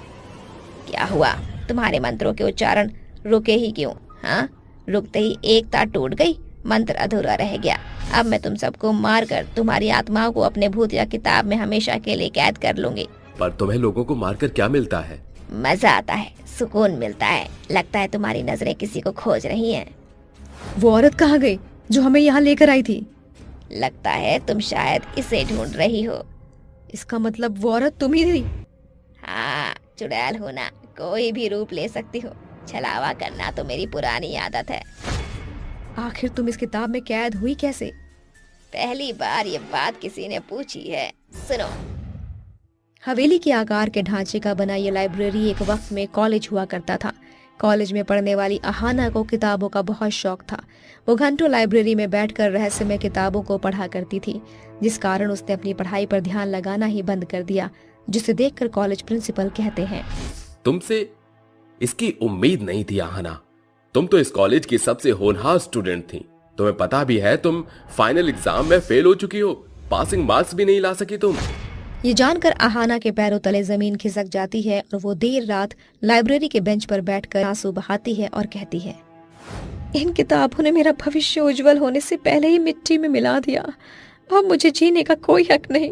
क्या हुआ? तुम्हारे मंत्रों के उच्चारण रुके ही क्यों? हाँ, रुकते ही एक तार टूट गई, मंत्र अधूरा रह गया। अब मैं तुम सबको मारकर तुम्हारी आत्माओं को अपने भूतिया किताब में हमेशा के लिए कैद कर लूंगी। पर तुम्हें लोगों को मारकर क्या मिलता है? मजा आता है, सुकून मिलता है। लगता है तुम्हारी नजरें किसी को खोज रही हैं। वो औरत कहाँ गई जो हमें यहाँ लेकर आई थी? लगता है तुम शायद इसे ढूंढ रही हो। इसका मतलब वो औरत तुम ही थी? हाँ, चुड़ैल होना कोई भी रूप ले सकती हो। छलावा करना तो मेरी पुरानी आदत है। आखिर तुम इस किताब में कैद हुई कैसे? पहली बार ये बात किसी ने पूछी है। सुनो, हवेली के आकार के ढांचे का बना ये लाइब्रेरी एक वक्त में कॉलेज हुआ करता था। कॉलेज में पढ़ने वाली अहाना को किताबों का बहुत शौक था। वो घंटों लाइब्रेरी में बैठकर रहस्यमय किताबों को पढ़ा करती थी, जिस कारण उसने अपनी पढ़ाई पर ध्यान लगाना ही बंद कर दिया, जिसे देखकर कॉलेज प्रिंसिपल कहते हैं, तुमसे इसकी उम्मीद नहीं थी अहाना। तुम तो इस कॉलेज की सबसे होनहार स्टूडेंट थी। तुम्हें पता भी है तुम फाइनल एग्जाम में फेल हो चुकी हो। पासिंग मार्क्स भी नहीं ला सकी तुम। ये जानकर अहाना के पैरों तले जमीन खिसक जाती है और वो देर रात लाइब्रेरी के बेंच पर बैठकर आंसू बहाती है और कहती है, इन किताबों ने मेरा भविष्य उज्जवल होने से पहले ही मिट्टी में मिला दिया। अब मुझे जीने का कोई हक नहीं।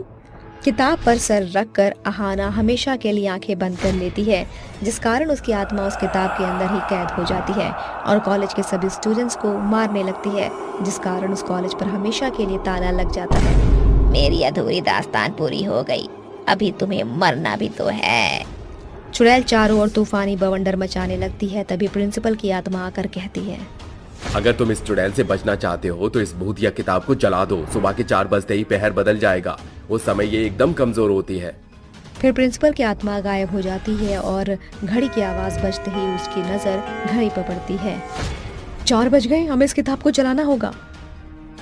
किताब पर सर रखकर अहाना हमेशा के लिए आंखें बंद कर लेती है, जिस कारण उसकी आत्मा उस किताब के अंदर ही कैद हो जाती है और कॉलेज के सभी स्टूडेंट्स को मारने लगती है, जिस कारण उस कॉलेज पर हमेशा के लिए ताला लग जाता है। मेरी अधूरी दास्तान पूरी हो गई, अभी तुम्हें मरना भी तो है। चुड़ैल चारों ओर तूफानी बवंडर मचाने लगती है। तभी प्रिंसिपल की आत्मा आकर कहती है, अगर तुम इस चुड़ैल से बचना चाहते हो तो इस भूतिया किताब को जला दो। सुबह के 4 बजते ही पहर बदल जाएगा। उस समय ये एकदम कमजोर होती है। फिर प्रिंसिपल की आत्मा गायब हो जाती है और घड़ी की आवाज बजते ही उसकी नजर घड़ी पर पड़ती है। 4 बज गए, हमें इस किताब को जलाना होगा।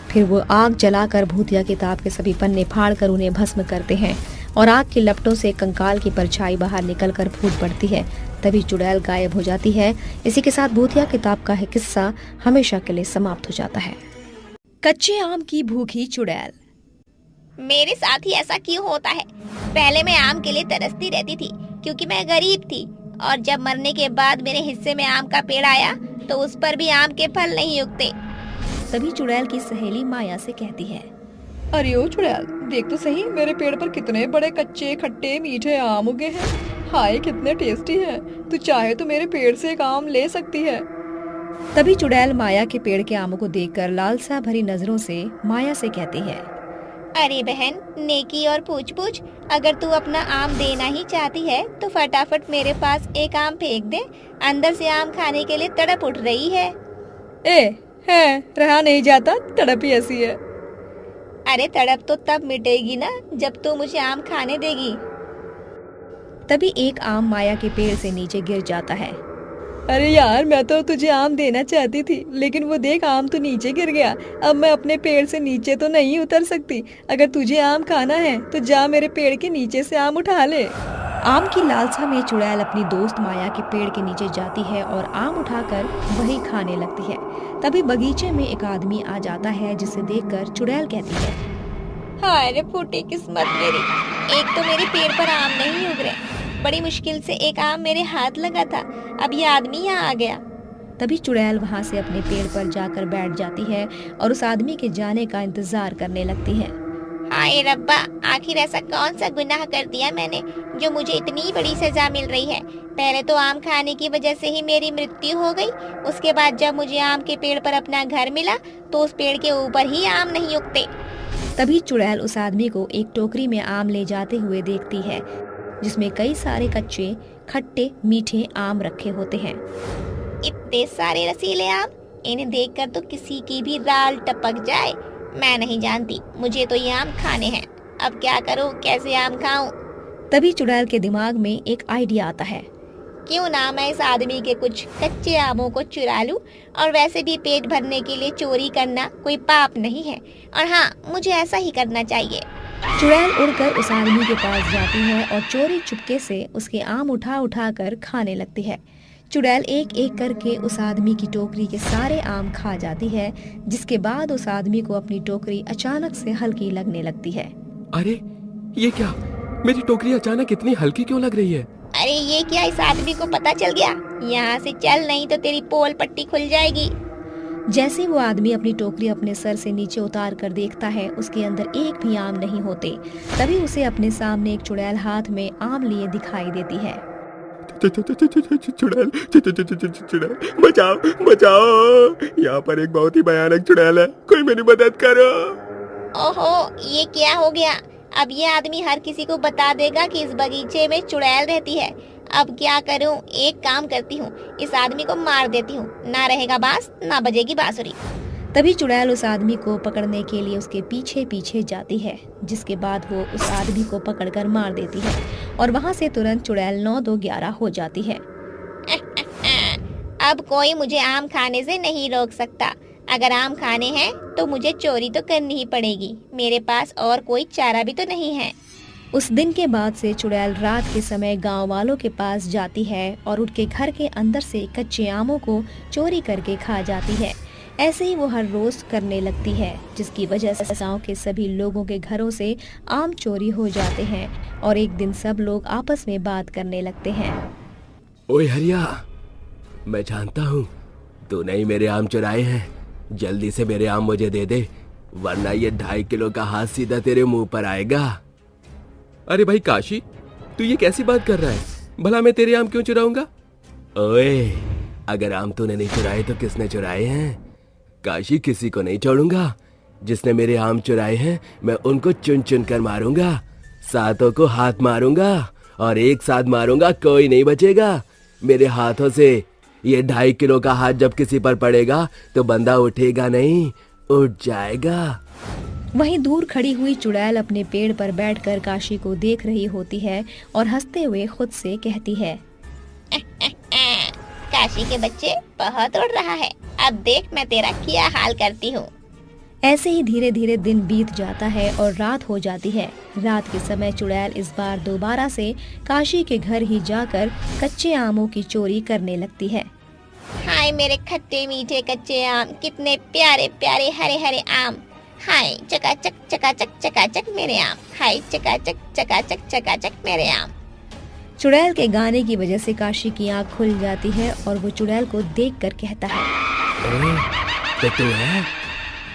फिर वो आग जलाकर भूतिया किताब के सभी पन्ने फाड़कर उन्हें भस्म करते हैं और आग की लपटों से कंकाल की परछाई बाहर निकलकर फूट पड़ती है। तभी चुड़ैल गायब हो जाती है। इसी के साथ भूतिया किताब का है किस्सा हमेशा के लिए समाप्त हो जाता है। कच्चे आम की भूखी चुड़ैल। मेरे साथ ही ऐसा क्यों होता है? पहले मैं आम के लिए तरसती रहती थी क्योंकि मैं गरीब थी, और जब मरने के बाद मेरे हिस्से में आम का पेड़ आया तो उस पर भी आम के फल नहीं उगते। तभी चुड़ैल की सहेली माया से कहती है, अरे ओ चुड़ैल, देख तो सही मेरे पेड़ पर कितने बड़े कच्चे खट्टे मीठे आम उगे हैं। हाय कितने टेस्टी हैं। तू चाहे तो मेरे पेड़ से एक आम ले सकती है। तभी चुड़ैल माया के पेड़ के आमों को देखकर लालसा भरी नजरों से माया से कहती है, अरे बहन, नेकी और पूछ पूछ, अगर तू अपना आम देना ही चाहती है तो फटाफट मेरे पास एक आम फेंक दे। अंदर से आम खाने के लिए तड़प उठ रही है। है रहा नहीं जाता, तड़प ही ऐसी है। अरे तड़प तो तब मिटेगी ना जब तू मुझे आम खाने देगी। तभी एक आम माया के पेड़ से नीचे गिर जाता है। अरे यार, मैं तो तुझे आम देना चाहती थी, लेकिन वो देख आम तो नीचे गिर गया। अब मैं अपने पेड़ से नीचे तो नहीं उतर सकती। अगर तुझे आम खाना है तो जा मेरे पेड़ के नीचे से आम उठा ले। आम की लालसा में चुड़ैल अपनी दोस्त माया के पेड़ के नीचे जाती है और आम उठाकर वही खाने लगती है। तभी बगीचे में एक आदमी आ जाता है, जिसे देखकर चुड़ैल कहती है, हाय रे फूटी किस्मत मेरी, एक तो मेरे पेड़ पर आम नहीं उग रहे। बड़ी मुश्किल से एक आम मेरे हाथ लगा था, अब ये आदमी यहाँ आ गया। तभी चुड़ैल वहाँ से अपने पेड़ पर जाकर बैठ जाती है और उस आदमी के जाने का इंतजार करने लगती है। हाय रब्बा, आखिर ऐसा कौन सा गुनाह कर दिया मैंने जो मुझे इतनी बड़ी सजा मिल रही है। पहले तो आम खाने की वजह से ही मेरी मृत्यु हो गई, उसके बाद जब मुझे आम के पेड़ पर अपना घर मिला तो उस पेड़ के ऊपर ही आम नहीं उगते। तभी चुड़ैल उस आदमी को एक टोकरी में आम ले जाते हुए देखती है, जिसमें कई सारे कच्चे खट्टे मीठे आम रखे होते हैं। इतने सारे रसीले आम, इन्हें देखकर तो किसी की भी दाल टपक जाए। मैं नहीं जानती, मुझे तो ये आम खाने हैं। अब क्या करूं, कैसे आम खाऊं? तभी चुड़ैल के दिमाग में एक आइडिया आता है। क्यों ना मैं इस आदमी के कुछ कच्चे आमों को चुरा लूं, और वैसे भी पेट भरने के लिए चोरी करना कोई पाप नहीं है। और हाँ, मुझे ऐसा ही करना चाहिए। चुड़ैल उड़कर उस आदमी के पास जाती है और चोरी चुपके से उसके आम उठा उठा कर खाने लगती है। चुड़ैल एक एक करके उस आदमी की टोकरी के सारे आम खा जाती है, जिसके बाद उस आदमी को अपनी टोकरी अचानक से हल्की लगने लगती है। अरे ये क्या, मेरी टोकरी अचानक इतनी हल्की क्यों लग रही है? अरे ये क्या, इस आदमी को पता चल गया? यहाँ से चल, नहीं तो तेरी पोल पट्टी खुल जाएगी। जैसे वो आदमी अपनी टोकरी अपने सर से नीचे उतार कर देखता है, उसके अंदर एक भी आम नहीं होते। तभी उसे अपने सामने एक चुड़ैल हाथ में आम लिए दिखाई देती है। चुड़ैल, बचाओ बचाओ, यहाँ पर एक बहुत ही भयानक चुड़ैल है, कोई मेरी मदद करो। ओहो, ये क्या हो गया? अब ये आदमी हर किसी को बता देगा कि इस बगीचे में चुड़ैल रहती है। अब क्या करूं? एक काम करती हूँ, इस आदमी को मार देती हूँ। ना रहेगा बांस, ना बजेगी बांसुरी। तभी चुड़ैल उस आदमी को पकड़ने के लिए उसके पीछे पीछे जाती है, जिसके बाद वो उस आदमी को पकड़कर मार देती है और वहाँ से तुरंत चुड़ैल 9-2-11 हो जाती है। अब कोई मुझे आम खाने से नहीं रोक सकता। अगर आम खाने हैं तो मुझे चोरी तो करनी ही पड़ेगी। मेरे पास और कोई चारा भी तो नहीं है। उस दिन के बाद से चुड़ैल रात के समय गांव वालों के पास जाती है और उनके घर के अंदर से कच्चे आमों को चोरी करके खा जाती है। ऐसे ही वो हर रोज करने लगती है, जिसकी वजह से गांव के सभी लोगों के घरों से आम चोरी हो जाते हैं और एक दिन सब लोग आपस में बात करने लगते हैं। ओए हरिया, मैं जानता हूँ तूने ही मेरे आम चुराए हैं। जल्दी से मेरे आम मुझे दे दे, वरना ये 2.5 किलो का हाथ सीधा तेरे मुंह पर आएगा। अरे भाई काशी, तू ये कैसी बात कर रहा है? भला मैं तेरे आम क्यों चुराऊंगा? ओए, अगर आम तूने नहीं चुराए तो किसने चुराए हैं? काशी, किसी को नहीं छोड़ूंगा। जिसने मेरे आम चुराए हैं मैं उनको चुन चुन कर मारूंगा। 7 को हाथ मारूंगा और एक साथ मारूंगा, कोई नहीं बचेगा। मेरे हाथों से ये 2.5 किलो का हाथ जब किसी पर पड़ेगा तो बंदा उठेगा नहीं, उठ जाएगा। वहीं दूर खड़ी हुई चुड़ैल अपने पेड़ पर बैठकर काशी को देख रही होती है और हंसते हुए खुद से कहती है, काशी के बच्चे बहुत उड़ रहा है। अब देख मैं तेरा क्या हाल करती हूँ। ऐसे ही धीरे धीरे दिन बीत जाता है और रात हो जाती है। रात के समय चुड़ैल इस बार दोबारा से काशी के घर ही जाकर कच्चे आमों की चोरी करने लगती है। हाय मेरे खट्टे मीठे कच्चे आम, कितने प्यारे प्यारे हरे हरे आम। हाय चकाचक चकाचक चकाचक मेरे आम। हाय चकाचक चकाचक चकाचक मेरे आम। चुड़ैल के गाने की वजह से काशी की आंख खुल जाती है और वो चुड़ैल को देखकर कहता है, तो तू है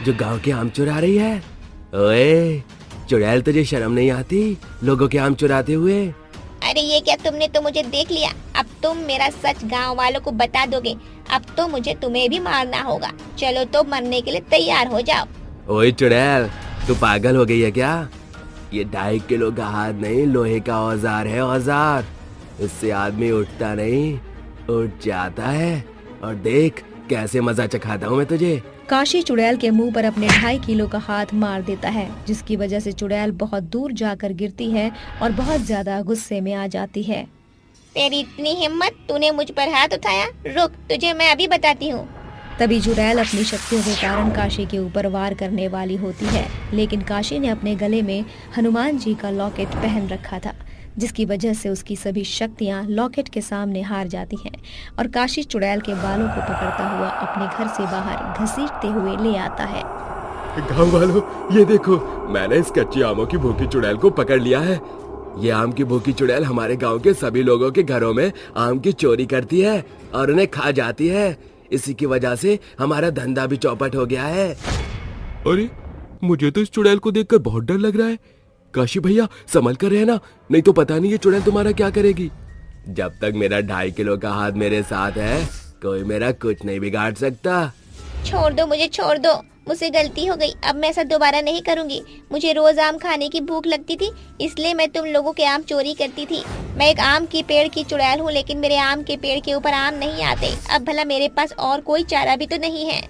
जो गांव के आम चुरा रही है? ओए चुड़ैल, तुझे शर्म नहीं आती लोगों के आम चुराते हुए? अरे ये क्या, तुमने तो मुझे देख लिया। अब तुम मेरा सच गांव वालों को बता दोगे। अब तो मुझे तुम्हें भी मारना होगा। चलो तो मरने के लिए तैयार हो जाओ। ओए चुड़ैल, तू पागल हो गई है क्या? ये 2.5 किलो का हाथ नहीं, लोहे का औजार है, औजार। इससे आदमी उठता नहीं, उठ जाता है। और देख कैसे मजा चखाता हूँ मैं तुझे। काशी चुड़ैल के मुंह पर अपने 2.5 किलो का हाथ मार देता है, जिसकी वजह से चुड़ैल बहुत दूर जाकर गिरती है और बहुत ज्यादा गुस्से में आ जाती है। तेरी इतनी हिम्मत, तूने मुझ पर हाथ उठाया? रुक, तुझे मैं अभी बताती हूँ। तभी चुड़ैल अपनी शक्तियों के कारण काशी के ऊपर वार करने वाली होती है, लेकिन काशी ने अपने गले में हनुमान जी का लॉकेट पहन रखा था, जिसकी वजह से उसकी सभी शक्तियां लॉकेट के सामने हार जाती हैं और काशी चुड़ैल के बालों को पकड़ता हुआ अपने घर से बाहर घसीटते हुए ले आता है। गाँव वालों, ये देखो, मैंने इस कच्ची आमों की भूखी चुड़ैल को पकड़ लिया है। ये आम की भूखी चुड़ैल हमारे गांव के सभी लोगों के घरों में आम की चोरी करती है और उन्हें खा जाती है। इसी की वजह से हमारा धंधा भी चौपट हो गया है। अरे मुझे तो इस चुड़ैल को देखकर बहुत डर लग रहा है। काशी भैया संभल कर रहना, नहीं तो पता नहीं ये चुड़ैल तुम्हारा क्या करेगी। जब तक मेरा 2.5 किलो का हाथ मेरे साथ है, कोई मेरा कुछ नहीं बिगाड़ सकता। छोड़ दो, मुझे छोड़ दो। मुझसे गलती हो गई, अब मैं ऐसा दोबारा नहीं करूंगी। मुझे रोज आम खाने की भूख लगती थी, इसलिए मैं तुम लोगों के आम चोरी करती थी। मैं एक आम की पेड़ की चुड़ैल हूँ, लेकिन मेरे आम के पेड़ के ऊपर आम नहीं आते। अब भला मेरे पास और कोई चारा भी तो नहीं है।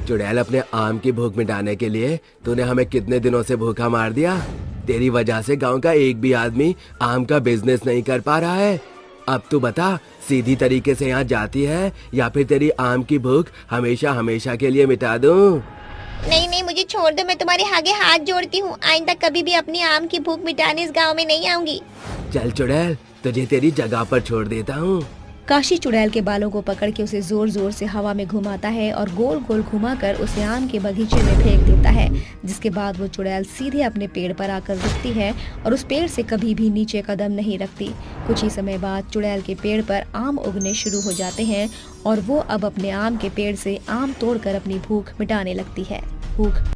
चुड़ैल, अपने आम की भूख मिटाने के लिए तूने हमें कितने दिनों से भूखा मार दिया। तेरी वजह से गांव का एक भी आदमी आम का बिजनेस नहीं कर पा रहा है। अब तू बता, सीधी तरीके से यहाँ जाती है या फिर तेरी आम की भूख हमेशा हमेशा के लिए मिटा दूं? नहीं नहीं, मुझे छोड़ दो। मैं तुम्हारे आगे हाथ जोड़ती हूँ। आइंदा कभी भी अपनी आम की भूख मिटाने इस गांव में नहीं आऊंगी। चल चुड़ैल, तुझे तेरी जगह पर छोड़ देता हूँ। काशी चुड़ैल के बालों को पकड़ के उसे जोर जोर से हवा में घुमाता है और गोल गोल घुमाकर उसे आम के बगीचे में फेंक देता है, जिसके बाद वो चुड़ैल सीधे अपने पेड़ पर आकर रुकती है और उस पेड़ से कभी भी नीचे कदम नहीं रखती। कुछ ही समय बाद चुड़ैल के पेड़ पर आम उगने शुरू हो जाते हैं और वो अब अपने आम के पेड़ से आम तोड़कर अपनी भूख मिटाने लगती है। भूख